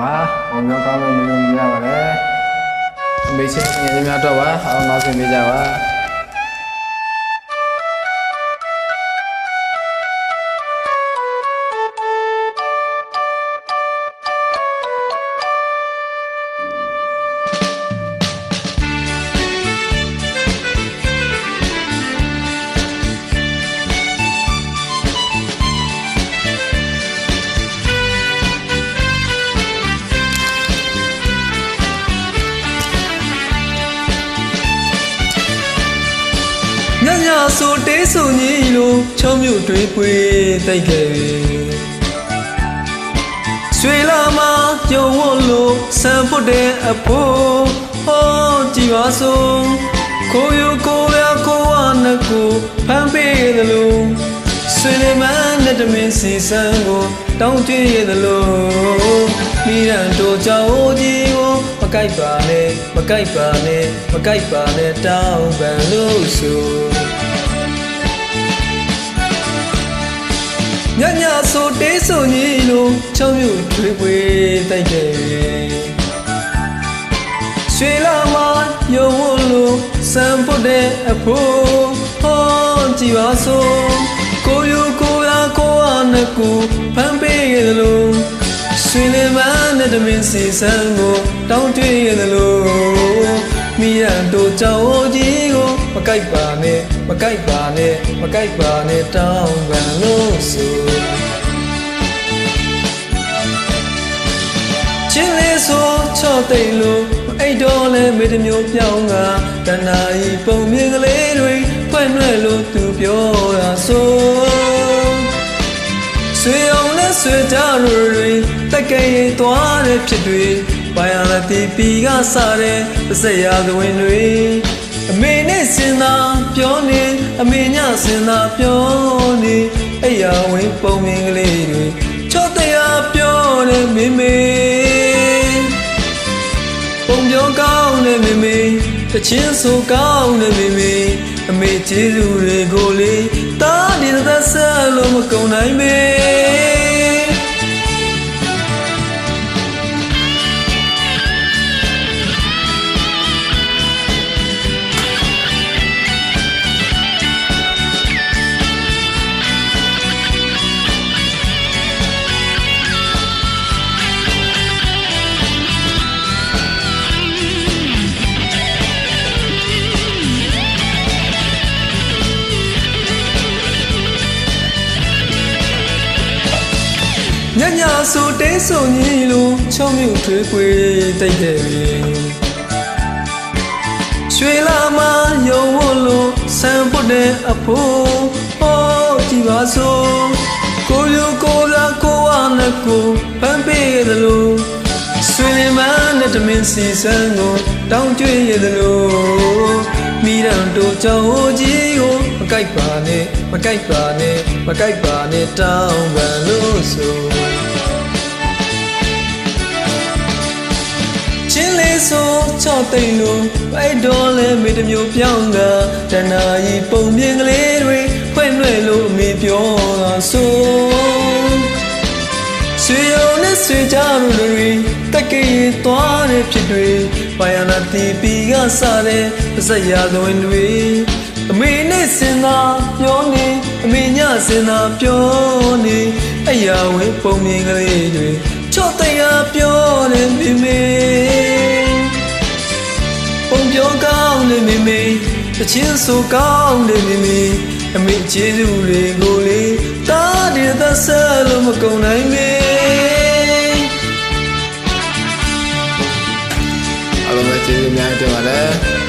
我们刚刚没用家吧嘞，没钱你们找吧，好拿钱没家吧。nhà số tế số nhị lô cho miêu tuổi quê tay kề suy la ma yo wo lo san po de apo ho ji wa so ko yo ko ya ko wa na ko phan pe de lo suy le man na de min si san ko taung twi de lo mi ran do cha o ji wo ma kai pa ne ma kai pa ne ma kai pa ne taung ban lo so nhà số tế số nhị lô trong nhiều tuổi quê tay kề suy la ma yo wo lo san po de apo ho ji wa so ko yo ko ya ko ana ko phan pe ye de lo suy le ma na de min si san go taung twi ye de lo mi ran do chao ji go ma kai pa ne ma kai pa ne ma kai pa ne taung ban lo soချင်းလေးဆိုချော့တိတ်လို့အဲ့တော့လဲမေတမျိုးပြောင်းကတဏှာဤပုံမြင်ကလေးတွေဖွင့်လွှဲလို့သူပြောတာဆိုဆွေအောင်နဲ့ဆွေကြတို့တွေတက်ကဲရင်သွားတဲ့ဖြစ်တွေဘာရလာတီပီကစားတဲ့ပစက်ရသဝင်တွေအမေနဲ့စင်သာပြောနေအမေညစင်သာပြောနေအဲ့ရဝင်ပုံမြင်ကလေးတွေချော့တရားပြောတယ်မေမေပုံပြောကောင်းနဲ့မေမေတချင်းဆိုကောင်းနဲ့မေမေအမေကျေးဇူးတွေကိုလေတားဒီသက်ဆက်လို့မကုန်နိုင်မေnhà số tế số nhị lô trong nhiều tuổi quê tay kề suy la ma yo wo lo san po de apo ho ji wa so ko yo ko la ko wa na ko phan pe de lo suy le ma na de min si san go taung twi ye de lo mi ran do chao ji go ma kai pa ne ma kai pa ne ma kai pa ne taung ban lo soချင်းလေးဆိုချော့တိတ်လို့အဲ့တော့လဲမေတမျိုးပြောင်းကတဏှာဤပုံမြင်ကလေးတွေဖွင့်လွှဲလို့အမေပြောတာဆိုဆွေရုံနဲ့ဆွေကြတို့တွေတက်ကဲသွားတဲ့ဖြစ်တွေဘာရလာတီပီကစားတဲ့ပစက်ရသဝင်တွေအမေနဲ့စင်သာပြောနေအမေညစင်သာပြောနေအဲ့ရဝင်ပုံမြင်ကလေးတွေချော့တရားပြောတယ်မေမေပုံပြောကောင်းတယ်မေမေတချင်းဆိုကောင်းတယ်မေမေအမေကျေးဇူးတွေကိုလေတားဒီသက်ဆက်လို့မကုန်နိုင်မေအားလုံးပဲကျေးဇူးများတင်ပါတယ်